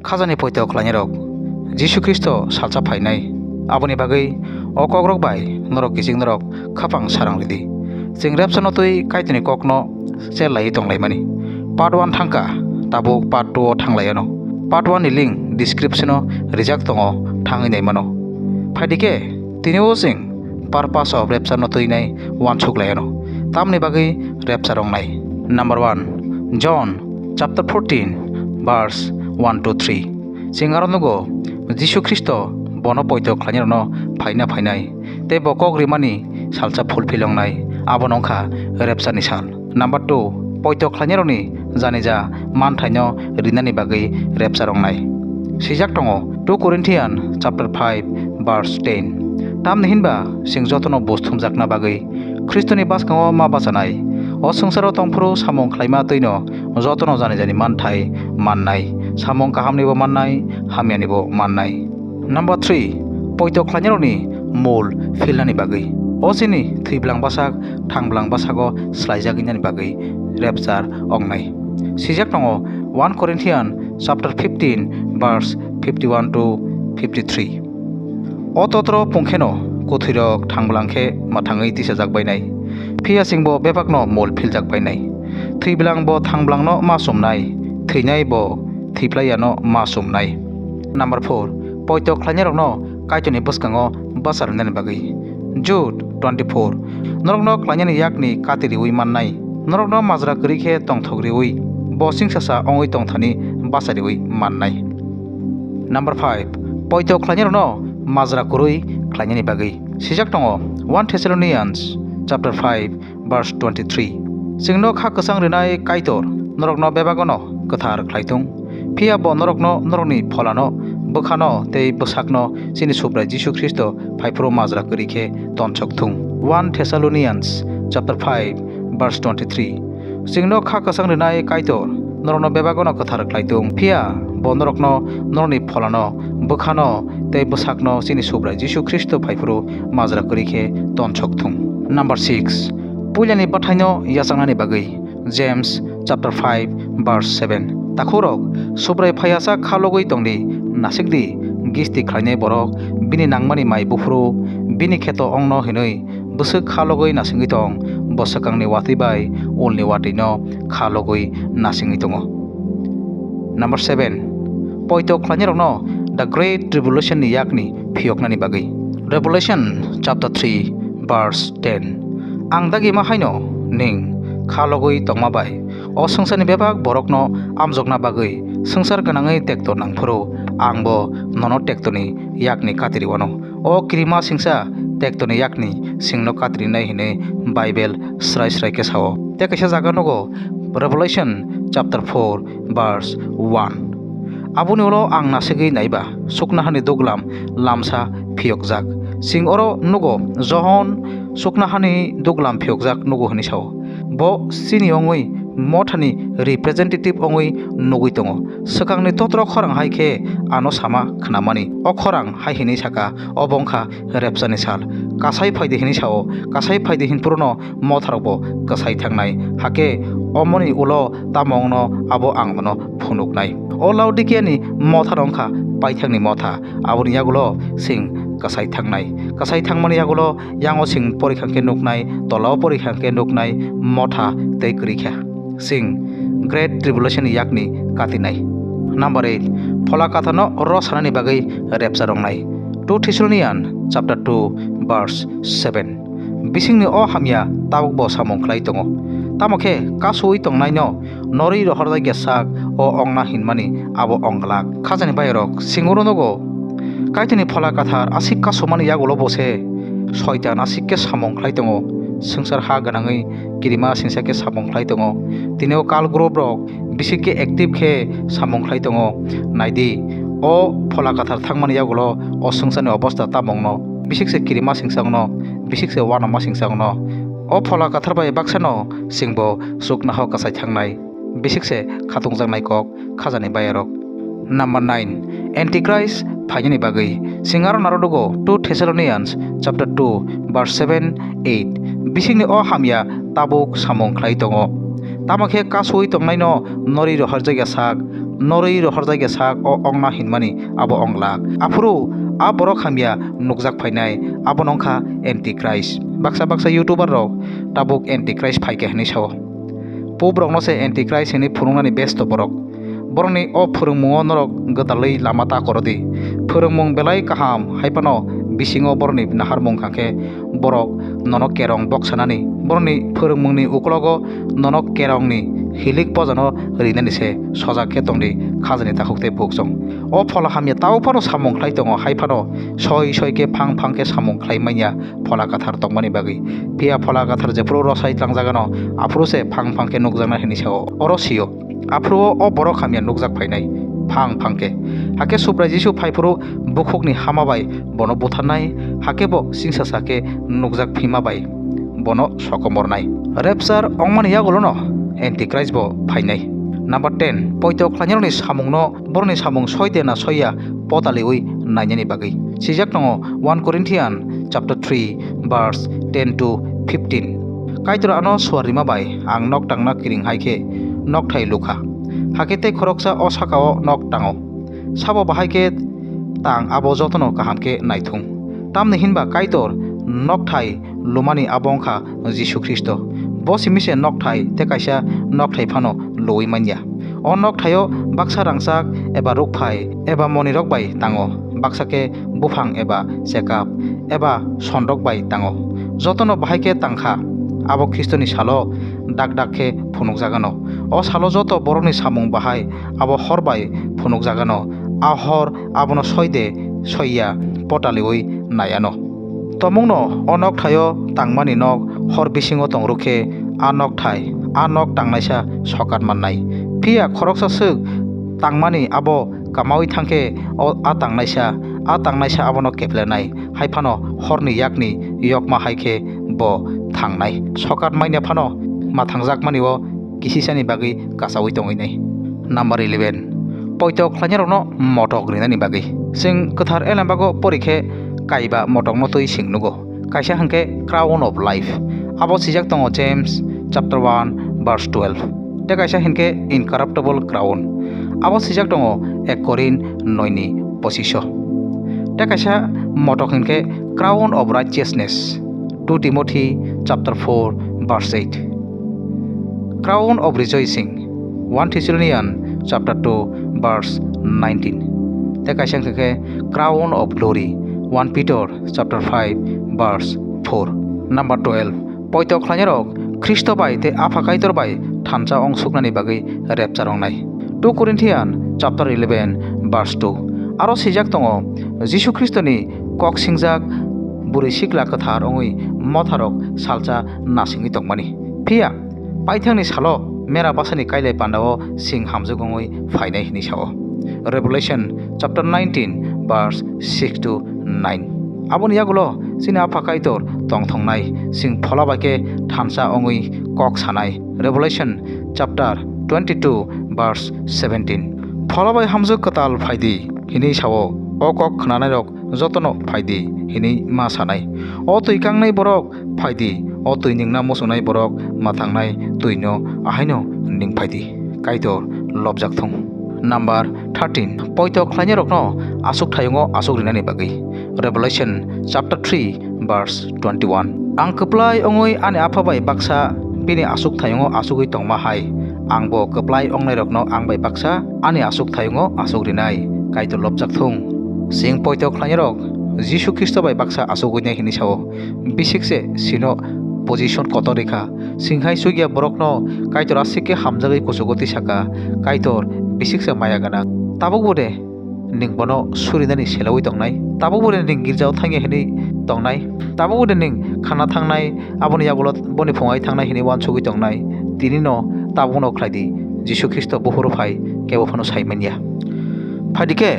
Khajani poito khlainirok Jisu Kristo salsa phainai aboni bagai o Kokborok bai norok kising norok khapang sarang lidi sing Rapture no tui kaitini kokno selai tonglaimani part 1 thangka tabuk part 2 thanglayano part 1 ni link description o rijak tongo thangai nai mano phaidike tinio sing purpose of Rapture no tui nai wan chuklayano tamni bagai Rapture ong nai. Number 1 John chapter 14 verse 1 to 3 singaron nugo Jisu Kristo bono poito khlainirno phainai te bokok rimani salsa fulfillong nai abonongkha Rapture ni sal. Number 2 poito khlainironi janija manthaino rinani bagai Rapture ong nai sijak tongo 2 Corinthians chapter 5 verse 10 tamni hinba sing jotono bosthumjakna bagai Kristoni baskango ma basanai o sangsaro tongphuru samong khlaima toino jotono janijani manthai mannai samong kahamnibo mannai hamianibo mannai. Number 3 poito khlainironi mul filnani bagai osini thiblang basak thangblang basago slaijaginani bagai Rapture ongnai sijak tongo 1 Corinthians chapter 15 verse 51 to 53 ototro pungkheno kuthirok thanglangkhe mathangai tisajak bainai phia singbo bebakno mol philjak bainai thiblang bo thanglangno ma somnai theinai bo thiplayano ma somnai. Number 4 poito khlainirokno kaitoni boskango basarnani bagai Jude 24 norokno khlainani yakni katiriwi mannai norokno majra krikhe tongthogriwi bosing sasa ongoi tongthani basariwi mannai. Number 5 poito khlainirokno majra kurui khlainani bagai sijak tongo 1 Thessalonians chapter 5 verse 23 singno kha kasang rinai kaitor norokno bebagono kathar khlaitung phia bo norokno norokni pholano bokhano tei bosakno chini subra Jisu Kristo phaipro majra krikhe tonchok thung 1 Thessalonians chapter 5 verse 23 singno kha kasang rinai kaitor norokno bebagono kathar khlaitung phia bo norokno norokni pholano bokhano tei bosakno chini subra Jisu Kristo phaipro majra krikhe tonchok thung. Number 6 puilani bathaino yasangnani bagai James chapter 5 verse 7 takhorok subrai phayasa khalogoi tongdi nasikdi gisti khlainai borok bini nangmani mai bufru bini kheto ongno hinoi busuk khalogoi nasingi tong bosakangni wati bai ulni watino khalogoi nasingi tongo. Number 7 poito khlainirokno the great tribulation ni yakni phiyoknani bagai Revelation chapter 3 verse 10 angdagi mahaino ning khalogoi tongmabai o sangsarni bebak borokno amjokna bagai sangsar ganangai tektor nangphuru angbo nono tektoni yakni katiriwano o krima singsa tektoni yakni singno katrinai hine Bible srai ke sao te kaisa jaga nogo Revelation chapter 4 verse 1 aboni olo ang nasigi naiba suknahani doglam lamsa phiyokjak sing oro nugo johon suknahani doglam phiyokjak nugo hini sao bo sini ongoi mothani representative ongoi nugui tongo sakangni totro khorang haikhe ano sama khnamani o khorang hai hini saka obongkha Rapture ni sal kasai phaide hini sao kasai phaide hin purno motharbo kasai thangnai hake omoni ulo tamongno abo angmono phunuknai o laudikiani motharongkha paithangni motha aboni yagulo sing kasai thangmani yagulo yango sing porikhangke nuknai tolao porikhangke nuknai motha tei krikha sing great tribulation yakni katinai. Number 8 phola kathano rosanani bagai Rapture ongnai 2 Thessalonians chapter 2 verse 7 bisingni o hamya tabuk bo samong khlai tongo tamokhe kasui tongnai no nori rohorda gesak o ongna hinmani abo onglak khajani bayrok singuro nogo kaitini phola kathar asik kasomani yagulo bose soitan asikke samong khlai tongo sangsar ha ganangai kirima singsake samong khlai tongo tineo kal group rok bisike active khe samong khlai tongo naidi o phola kathar thangmani yagulo o sangsani obostha tamongno bisikse kirima singsangno bisikse wanama singsangno o phola kathar bai baksano singbo sukna ho kasai thangnai bisikse khatungjak naikok khajani bayarok. Number 9 Antichrist phainani bagai singaro narodogo 2 Thessalonians chapter 2 verse 7-8 bisingni o hamya tabuk samong khlai tongo tamakhe kasui tongnai no nori rohar jaga sak noroi rohor jaige sak o ongna hinmani abo onglak afuru a borok hamya nukjak phainai abo nongkha antichrist baksa youtuber rok tabuk antichrist phaike hinui sao pubrok no se antichrist hini phurungnani besto borok borokni o phurungmungo norok godalei lama ta korodi phurungmung belai kaham haipano bisingo borokni naharmung khangkhe borok nonok kerong boksanani borokni phurungmungni ukologo nonok kerongni hilik pojano rinani se sojak khe tongdi khajani takhukte buksong o phola hamya tau pano samung khlai tongo haipano soi ke phang ke samung khlai manya phola kathar tongmani bagi pia phola kathar jepro rosai tlangjagano afro se phang ke nukjana hini sao orosio afro o borok hamya nukjak phainai phang ke hake supra Jisu phaipuru bukhukni hamabai bono buthanai hake bo singsasa ke nukjak phima bai bono sokomornai rapture ongmani yagulono antichrist bo phainai number 10 poito khlainaroni samungno boroni samung soide na soya potali ui nainani bagi sijak tongo 1 Corinthians chapter 3 verse 10 to 15 kaitura ano swarima bai ang nok tangna kiring haike nok thai lukha hakete khoroksa o sakao nok tango sabo bahaike tang abo jotono kahamke naithung tamni hinba kaitor nok thai lumani abongkha Jisu Kristo bosimise nok thai te kaisa nok thai phano loi manya o nok thayo baksa rangsak eba rukphai eba monirok bai tango baksake bufang eba sekap eba sondok bai tango jotono bahaike tangkha abo Kristoni salo dak khe phunuk jagano o salo joto borokni samung bahai abo hor bai phunuk jagano a hor abono soide soya potali oi nayano tomungno o nok thayo tangmani nok hor bisingo tongrukhe a nok thai a nok tangnaisa sokat mannai pia khoroksa suk tangmani abo kamawi thangke o a tangnaisa abono keplenai haifano horni yakni yokma haike bo thangnai sokat maina phano mathangjak maniwo kisisani bagi kasawi tonginai number 11 poito khlainarokno motok rinani bagi sing kathar elambago porikhe kaiba motok notoi singnugo kaisa hangke crown of life abo sijak tongo James chapter 1 verse 12 te kaisa hingke incorruptible crown abo sijak tongo 1 Corinth 9 25 te kaisa motok hingke crown of righteousness 2 Timothy chapter 4 verse 8 crown of rejoicing 1 Thessalonians chapter 2 verse 19 te kaisa hingke crown of glory 1 Peter chapter 5 verse 4 number 12 poito khlainarok Kristo bai te apha kaitor bai thansa ong suknani bagi rapture ongnai 2 Corinthians chapter 11 verse 2 aro sijak tongo Jisu Kristoni kok singjak buri sikla kathar ongui motharok salcha nasingi tongmani pia paithangni salo mera basani kailai pandao sing hamjugongoi phainai hini sao Revelation chapter 19 verse 6 to 9 aboni yagulo sini apha kaitor tongthongnai sing pholabaike thansa ongui kok sanai Revelation chapter 22 verse 17 pholabai hamjuk katal phaidi hini sao o kok khnanai rok jotono phaidi hini ma sanai o tuikangnai borok phaidi o tuiningna mosunai borok mathangnai tuino ahaino ning phaidi kaitor lobjak thong number 13 poito khlainarokno asuk thayungo asuk rinani bagi Revelation chapter 3 verse 21 ang keplai ongoi ani aphabai baksa bini asuk thayungo asugui tongma hai angbo keplai ongnai rokno angbai baksa ani asuk thayungo asuk rinai kaitor lobjak thong sing poito khlainarok Jisu Kristo bai baksa asugui nai hini sao bisikse sino position koto rekha singhai sugia borokno kaitor asike hamjagai kusugoti saka kaitor bisiksa maya gana tabuk bode ning bono surinani selawi tongnai tabuk bode ning girjao thangi hini tongnai tabuk bode ning khana thangnai aboni yagulot boni phongai thangnai hini wansugui tongnai tinino tabuno khlaidi Jisu Kristo buhuru phai kebo phano saimanya phadike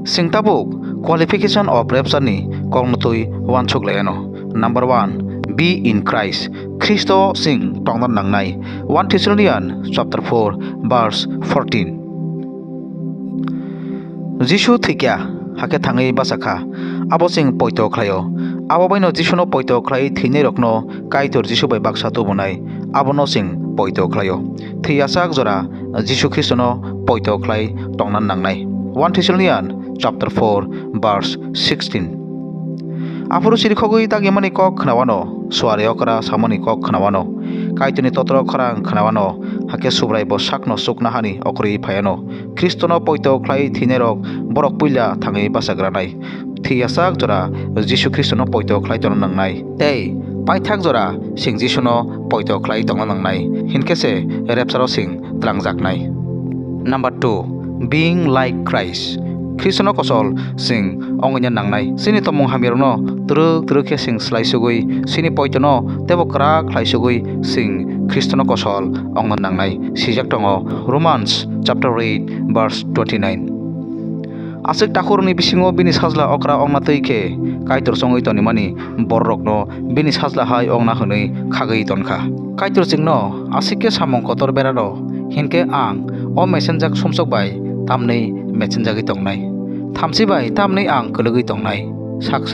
singtabuk qualification of rapture ni kongnotui wansuk layano number 1 be in Christ Kristo sing tongnan nangnai 1 Thessalonians chapter 4 verse 14 Jisu thikya hake thangai basakha abo sing poito khlayo abo baino Jisu no poito khlai thine rokno kaitor Jisu bai baksa to bonai abo no sing poito khlayo thiyasak jora Jisu Kristo no poito khlai tongnan nangnai 1 Thessalonians chapter 4 verse 16 afuru siri khogui tagimani kok khnawano suare okra samani kok khnawano kaituni totro kharang khnawano hake subrai bo sakno sukna hani okri phayano kristono poito khlai thinerok borok puila thangi basagranai thiyasak jora Jisu Kristono poito khlai ton nangnai tei paithak jora sing Jisuno poito khlai tong nangnai hinkese Rapture sing tlangjaknai. Number 2 being like Christ Kristono kosol sing ongnya nangnai sini tomong hamirno truk ke sing slaisugui sini poitono tebo kra khlaisugui sing Kristono kosol ong nangnai sijak tongo Romans chapter 8 verse 29 asik takurni bisingo bini sajla okra ongna teuike kaitor songoi toni mani borrokno bini sajla hai ongna hunui khagei tonkha kaitor jingno asike samong kotor beraro hinke ang o messenjak somsok bai tamnei messenjagi tongnai thamsi bai tamnei ang kelugui tongnai sak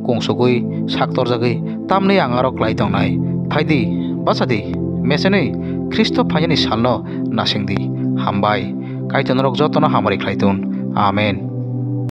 kongsogui sak torjagui tamnei ang aro klai tongnai phaidi basadi mesenei Jisu Phainani salno nasingdi hambai kaitonrok jotono hamari khlaitun amen.